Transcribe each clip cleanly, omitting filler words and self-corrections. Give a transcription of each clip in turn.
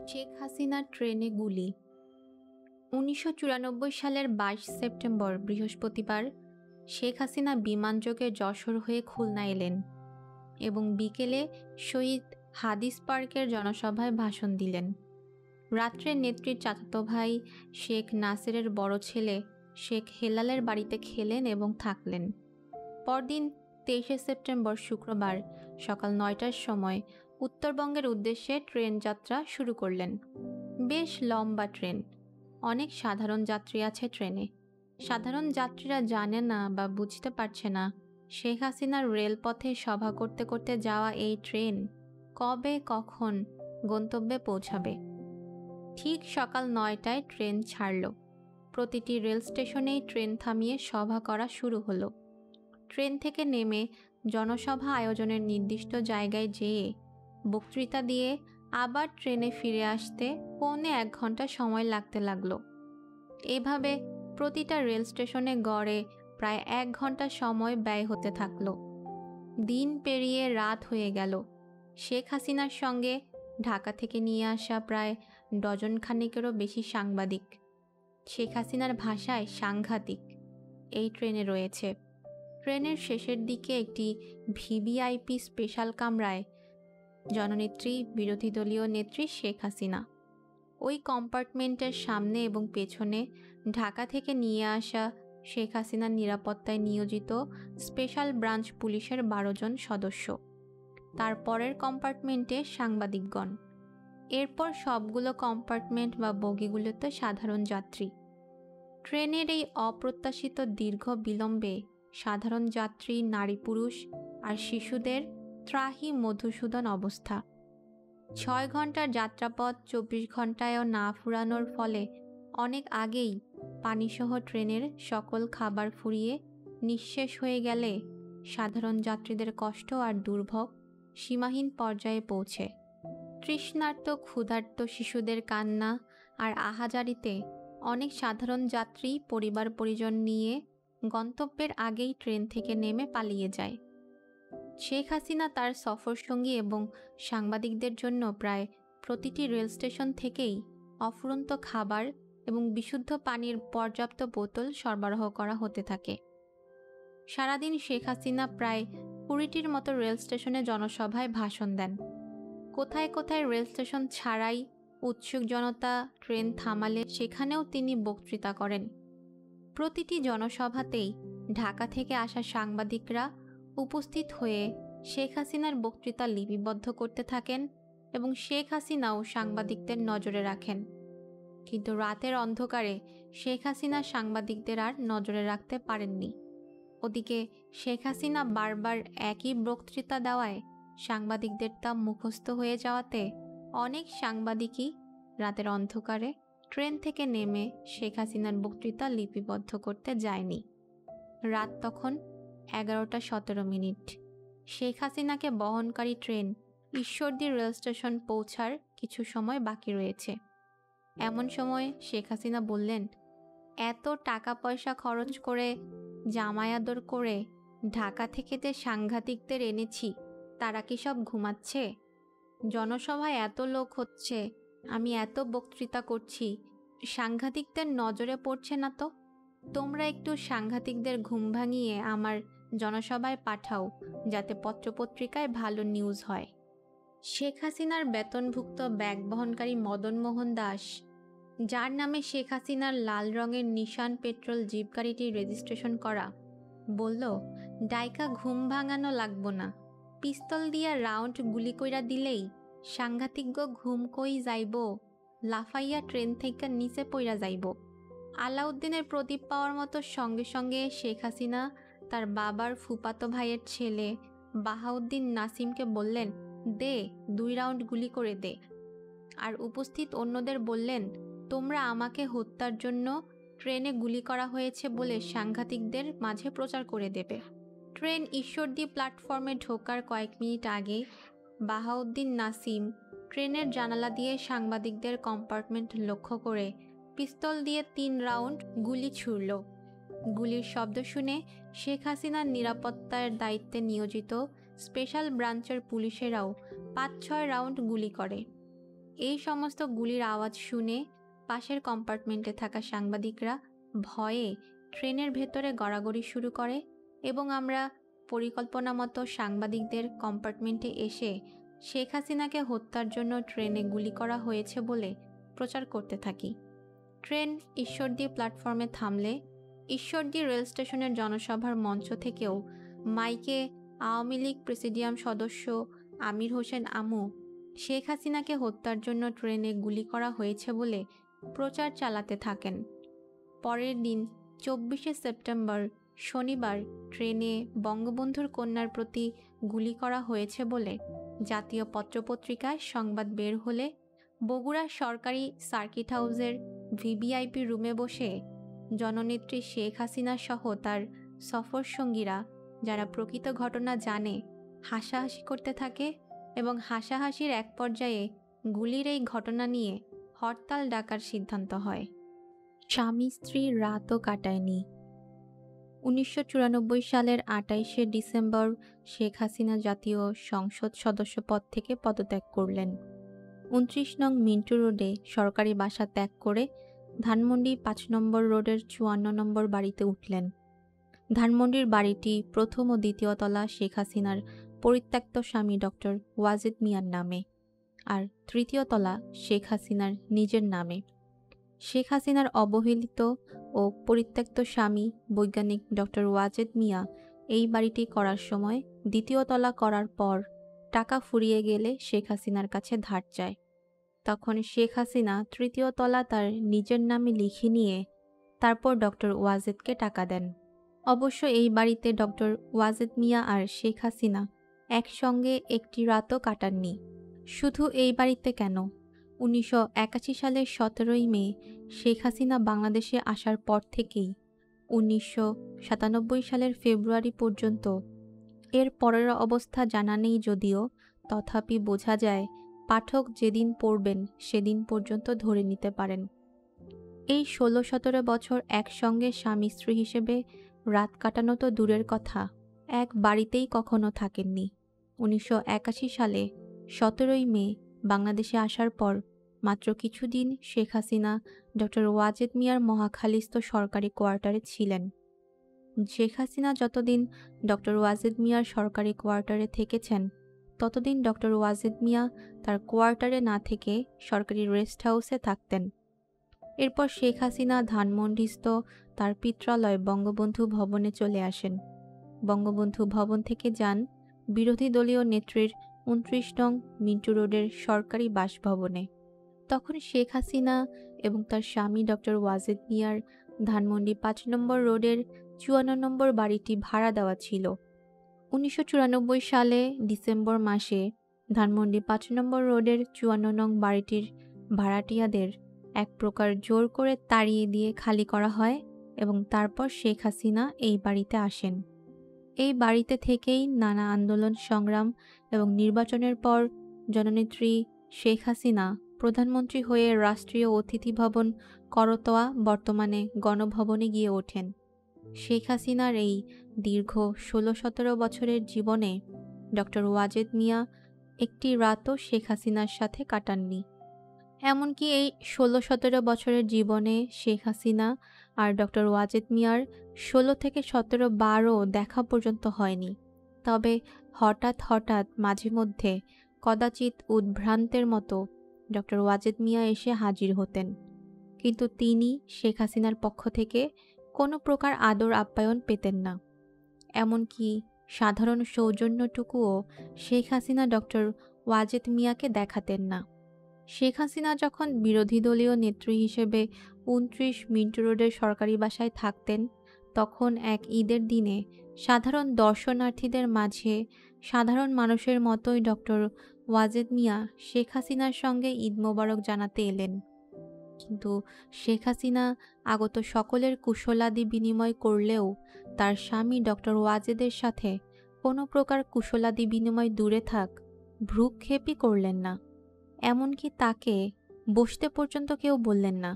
শেখ হাসিনার ট্রেনে গুলি। ১৯৯৪ সালের ২২ সেপ্টেম্বর বৃহস্পতিবার শেখ হাসিনা বিমানযোগে যশোর হয়ে খুলনা এলেন এবং বিকেলে শহীদ হাদিস পার্কের জনসভায় ভাষণ দিলেন। রাত্রে নেত্রীর চাচাতো ভাই শেখ নাসেরের বড় ছেলে শেখ হেলালের বাড়িতে খেলেন এবং থাকলেন। পরদিন ২৩ সেপ্টেম্বর শুক্রবার সকাল ৯টার সময় উত্তরবঙ্গের উদ্দেশ্যে ট্রেন যাত্রা শুরু করলেন। বেশ লম্বা ট্রেন, অনেক সাধারণ যাত্রী আছে ট্রেনে। সাধারণ যাত্রীরা জানে না বা বুঝতে পারছে না শেখ হাসিনার রেলপথে সভা করতে করতে যাওয়া এই ট্রেন কবে কখন গন্তব্যে পৌঁছাবে। ঠিক সকাল ৯টায় ট্রেন ছাড়ল। প্রতিটি রেল স্টেশনেই ট্রেন থামিয়ে সভা করা শুরু হলো। ট্রেন থেকে নেমে জনসভা আয়োজনের নির্দিষ্ট জায়গায় যেয়ে বক্তৃতা দিয়ে আবার ট্রেনে ফিরে আসতে পৌনে ১ ঘন্টা সময় লাগতে লাগলো। এভাবে প্রতিটা রেল স্টেশনে গড়ে প্রায় ১ ঘন্টা সময় ব্যয় হতে থাকলো। দিন পেরিয়ে রাত হয়ে গেল। শেখ হাসিনার সঙ্গে ঢাকা থেকে নিয়ে আসা প্রায় ডজন খানেকেরও বেশি সাংবাদিক, শেখ হাসিনার ভাষায় সাংঘাতিক, এই ট্রেনে রয়েছে। ট্রেনের শেষের দিকে একটি ভিভিআইপি স্পেশাল কামরায় জননেত্রী, বিরোধী দলীয় নেত্রী শেখ হাসিনা। ওই কম্পার্টমেন্টের সামনে এবং পেছনে ঢাকা থেকে নিয়ে আসা শেখ হাসিনার নিরাপত্তায় নিয়োজিত স্পেশাল ব্রাঞ্চ পুলিশের ১২ জন সদস্য। তারপরের কম্পার্টমেন্টে সাংবাদিকগণ। এরপর সবগুলো কম্পার্টমেন্ট বা বগিগুলোতে সাধারণ যাত্রী। ট্রেনের এই অপ্রত্যাশিত দীর্ঘ বিলম্বে সাধারণ যাত্রী, নারী পুরুষ আর শিশুদের ত্রাহি মধুসূদন অবস্থা। ৬ ঘন্টার যাত্রাপথ ২৪ ঘন্টায়ও না ফুরানোর ফলে অনেক আগেই পানিসহ ট্রেনের সকল খাবার ফুরিয়ে নিঃশেষ হয়ে গেলে সাধারণ যাত্রীদের কষ্ট আর দুর্ভোগ সীমাহীন পর্যায়ে পৌঁছে। তৃষ্ণার্ত ক্ষুধার্ত শিশুদের কান্না আর আহাজারিতে অনেক সাধারণ যাত্রী পরিবার পরিজন নিয়ে গন্তব্যের আগেই ট্রেন থেকে নেমে পালিয়ে যায়। শেখ হাসিনা তার সফরসঙ্গী এবং সাংবাদিকদের জন্য প্রায় প্রতিটি রেল স্টেশন থেকেই অফুরন্ত খাবার এবং বিশুদ্ধ পানির পর্যাপ্ত বোতল সরবরাহ করা হতে থাকে। সারাদিন শেখ হাসিনা প্রায় ২০টির মতো রেল স্টেশনে জনসভায় ভাষণ দেন। কোথায় কোথায় রেল স্টেশন ছাড়াই উৎসুক জনতা ট্রেন থামালে সেখানেও তিনি বক্তৃতা করেন। প্রতিটি জনসভাতেই ঢাকা থেকে আসা সাংবাদিকরা উপস্থিত হয়ে শেখ হাসিনার বক্তৃতা লিপিবদ্ধ করতে থাকেন এবং শেখ হাসিনাও সাংবাদিকদের নজরে রাখেন। কিন্তু রাতের অন্ধকারে শেখ হাসিনা সাংবাদিকদের আর নজরে রাখতে পারেননি। ওদিকে শেখ হাসিনা বারবার একই বক্তৃতা দেওয়ায় সাংবাদিকদের তা মুখস্থ হয়ে যাওয়াতে অনেক সাংবাদিকই রাতের অন্ধকারে ট্রেন থেকে নেমে শেখ হাসিনার বক্তৃতা লিপিবদ্ধ করতে যায়নি। রাত তখন ১১টা ১৭ মিনিট। শেখ হাসিনাকে বহনকারী ট্রেন ঈশ্বরদী রেল স্টেশন পৌঁছার কিছু সময় বাকি রয়েছে। এমন সময় শেখ হাসিনা বললেন, এত টাকা পয়সা খরচ করে জামাই আদর করে ঢাকা থেকে যে সাংঘাতিকদের এনেছি তারা কি সব ঘুমাচ্ছে? জনসভায় এত লোক হচ্ছে, আমি এত বক্তৃতা করছি, সাংঘাতিকদের নজরে পড়ছে না তো? তোমরা একটু সাংঘাতিকদের ঘুম ভাঙিয়ে আমার জনসভায় পাঠাও, যাতে পত্রপত্রিকায় ভালো নিউজ হয়। শেখ হাসিনার বেতনভুক্ত ব্যাগ বহনকারী মদন মোহন দাস, যার নামে শেখ হাসিনার লাল রঙের নিশান পেট্রোল জিপ গাড়িটি রেজিস্ট্রেশন করা, বলল, ডাইকা ঘুম ভাঙানো লাগবো না, পিস্তল দিয়া রাউন্ড গুলি কইরা দিলেই সাংঘাতিজ্ঞ ঘুম কই যাইব, লাফাইয়া ট্রেন থেকে নিচে পইরা যাইব। আলাউদ্দিনের প্রদীপ পাওয়ার মতো সঙ্গে সঙ্গে শেখ হাসিনা তার বাবার ফুফাতো ভাইয়ের ছেলে বাহাউদ্দিন নাসিমকে বললেন, দে ২ রাউন্ড গুলি করে দে। আর উপস্থিত অন্যদের বললেন, তোমরা আমাকে হত্যার জন্য ট্রেনে গুলি করা হয়েছে বলে সাংঘাতিকদের মাঝে প্রচার করে দেবে। ট্রেন ঈশ্বরদী প্ল্যাটফর্মে ঢোকার কয়েক মিনিট আগে বাহাউদ্দিন নাসিম ট্রেনের জানালা দিয়ে সাংবাদিকদের কম্পার্টমেন্ট লক্ষ্য করে পিস্তল দিয়ে ৩ রাউন্ড গুলি ছুড়ল। গুলির শব্দ শুনে শেখ হাসিনার নিরাপত্তার দায়িত্বে নিয়োজিত স্পেশাল ব্রাঞ্চের পুলিশেরাও ৫-৬ রাউন্ড গুলি করে। এই সমস্ত গুলির আওয়াজ শুনে পাশের কম্পার্টমেন্টে থাকা সাংবাদিকরা ভয়ে ট্রেনের ভেতরে গড়াগড়ি শুরু করে এবং আমরা পরিকল্পনা মতো সাংবাদিকদের কম্পার্টমেন্টে এসে শেখ হাসিনাকে হত্যার জন্য ট্রেনে গুলি করা হয়েছে বলে প্রচার করতে থাকি। ট্রেন ঈশ্বরদী প্ল্যাটফর্মে থামলে ঈশ্বরদী রেল স্টেশনের জনসভার মঞ্চ থেকেও মাইকে আওয়ামী লীগ প্রেসিডিয়াম সদস্য আমির হোসেন আমু শেখ হাসিনাকে হত্যার জন্য ট্রেনে গুলি করা হয়েছে বলে প্রচার চালাতে থাকেন। পরের দিন 24শে সেপ্টেম্বর শনিবার ট্রেনে বঙ্গবন্ধুর কন্যার প্রতি গুলি করা হয়েছে বলে জাতীয় পত্রপত্রিকায় সংবাদ বের হলে বগুড়া সরকারি সার্কিট হাউসের ভিভিআইপি রুমে বসে জননেত্রী শেখ হাসিনা সহ তার সফর সঙ্গীরা যারা প্রকৃত ঘটনা জানে হাসাহাসি করতে থাকে এবং হাসাহাসির এক পর্যায়ে গুলির এই ঘটনা নিয়ে হরতাল ডাকার সিদ্ধান্ত হয়। স্বামী স্ত্রীর রাতও কাটায়নি। 1994 সালের 28শে ডিসেম্বর শেখ হাসিনা জাতীয় সংসদ সদস্য পদ থেকে পদত্যাগ করলেন। 29 নং মিন্টু রোডে সরকারি বাসা ত্যাগ করে ধানমন্ডি 5 নম্বর রোডের 54 নম্বর বাড়িতে উঠলেন। ধানমন্ডির বাড়িটি প্রথম ও দ্বিতীয় তলা শেখ হাসিনার পরিত্যক্ত স্বামী ডক্টর ওয়াজেদ মিয়ার নামে, আর তৃতীয় তলা শেখ হাসিনার নিজের নামে। শেখ হাসিনার অবহেলিত ও পরিত্যক্ত স্বামী বৈজ্ঞানিক ডক্টর ওয়াজেদ মিয়া এই বাড়িটি করার সময় দ্বিতীয় তলা করার পর টাকা ফুরিয়ে গেলে শেখ হাসিনার কাছে ধার চায়। তখন শেখ হাসিনা তৃতীয় তলা তার নিজের নামে লিখে নিয়ে তারপর ডক্টর ওয়াজেদকে টাকা দেন। অবশ্য এই বাড়িতে ডক্টর ওয়াজেদ মিয়া আর শেখ হাসিনা একসঙ্গে একটি রাতও কাটাননি। শুধু এই বাড়িতে কেন, 1981 সালের 17ই মে শেখ হাসিনা বাংলাদেশে আসার পর থেকেই 1997 সালের ফেব্রুয়ারি পর্যন্ত এর পরের অবস্থা জানা নেই যদিও, তথাপি বোঝা যায় পাঠক যেদিন পড়বেন সেদিন পর্যন্ত ধরে নিতে পারেন। এই 16-17 বছর একসঙ্গে স্বামী স্ত্রী হিসেবে রাত কাটানো তো দূরের কথা, এক বাড়িতেই কখনো থাকেননি। 1981 সালে 17ই মে বাংলাদেশে আসার পর মাত্র কিছুদিন শেখ হাসিনা ডক্টর ওয়াজেদ মিয়ার মহাখালীস্থ সরকারি কোয়ার্টারে ছিলেন। শেখ হাসিনা যতদিন ডক্টর ওয়াজেদ মিয়ার সরকারি কোয়ার্টারে থেকেছেন ততদিন ডক্টর ওয়াজেদ মিয়া তার কোয়ার্টারে না থেকে সরকারি রেস্ট হাউসে থাকতেন। এরপর শেখ হাসিনা ধানমন্ডিস্থ তার পিত্রালয় বঙ্গবন্ধু ভবনে চলে আসেন। বঙ্গবন্ধু ভবন থেকে যান বিরোধী দলীয় নেত্রীর 29 নং মিন্টু রোডের সরকারি বাসভবনে। তখন শেখ হাসিনা এবং তার স্বামী ডক্টর ওয়াজেদ মিয়ার ধানমন্ডি 5 নম্বর রোডের 54 নম্বর বাড়িটি ভাড়া দেওয়া ছিল। 1994 সালে ডিসেম্বর মাসে ধানমন্ডি 5 নম্বর রোডের 54 নং বাড়িটির ভাড়াটিয়াদের এক প্রকার জোর করে তাড়িয়ে দিয়ে খালি করা হয় এবং তারপর শেখ হাসিনা এই বাড়িতে আসেন। এই বাড়িতে থেকেই নানা আন্দোলন সংগ্রাম এবং নির্বাচনের পর জননেত্রী শেখ হাসিনা প্রধানমন্ত্রী হয়ে রাষ্ট্রীয় অতিথি ভবন করতোয়া বর্তমানে গণভবনে গিয়ে ওঠেন। শেখ হাসিনার এই দীর্ঘ 16-17 বছরের জীবনে ডক্টর ওয়াজেদ মিয়া একটি রাতও শেখ হাসিনার সাথে কাটাননি। এমনকি এই 16-17 বছরের জীবনে শেখ হাসিনা আর ডক্টর ওয়াজেদ মিয়ার 16 থেকে 17 বারও দেখা পর্যন্ত হয়নি। তবে হঠাৎ হঠাৎ মাঝে মধ্যে কদাচিৎ উদ্ভ্রান্তের মতো ডক্টর ওয়াজেদ মিয়া এসে হাজির হতেন, কিন্তু তিনি শেখ হাসিনার পক্ষ থেকে কোনো প্রকার আদর আপ্যায়ন পেতেন না। এমনকি সাধারণ সৌজন্যটুকুও শেখ হাসিনা ডক্টর ওয়াজেদ মিয়াকে দেখাতেন না। শেখ হাসিনা যখন বিরোধী দলীয় নেত্রী হিসেবে 29 মিন্টু রোডের সরকারি বাসায় থাকতেন, তখন এক ঈদের দিনে সাধারণ দর্শনার্থীদের মাঝে সাধারণ মানুষের মতোই ডক্টর ওয়াজেদ মিয়া শেখ হাসিনার সঙ্গে ঈদ মোবারক জানাতে এলেন। কিন্তু শেখ হাসিনা আগত সকলের কুশলাদি বিনিময় করলেও তার স্বামী ডক্টর ওয়াজেদের সাথে কোনো প্রকার কুশলাদি বিনিময় দূরে থাক, ভ্রুক্ষেপই করলেন না। এমনকি তাকে বসতে পর্যন্ত কেউ বললেন না।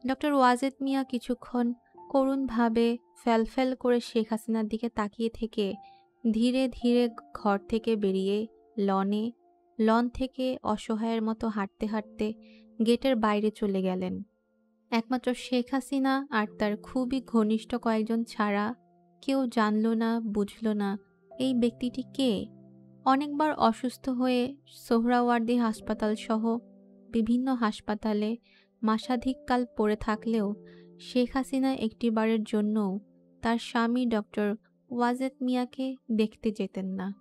ডক্টর ওয়াজেদ মিয়া কিছুক্ষণ করুণভাবে ফ্যালফ্যাল করে শেখ হাসিনার দিকে তাকিয়ে থেকে ধীরে ধীরে ঘর থেকে বেরিয়ে লনে লন থেকে অসহায়ের মতো হাঁটতে হাঁটতে গেটের বাইরে চলে গেলেন। একমাত্র শেখ হাসিনা আর তার খুবই ঘনিষ্ঠ কয়েকজন ছাড়া কেউ জানল না, বুঝল না এই ব্যক্তিটি কে। অনেকবার অসুস্থ হয়ে সোহরাওয়ার্দী হাসপাতাল সহ বিভিন্ন হাসপাতালে মাসাধিককাল পড়ে থাকলেও শেখ হাসিনা একটিবারের জন্যও তার স্বামী ডক্টর ওয়াজেদ মিয়াকে দেখতে যেতেন না।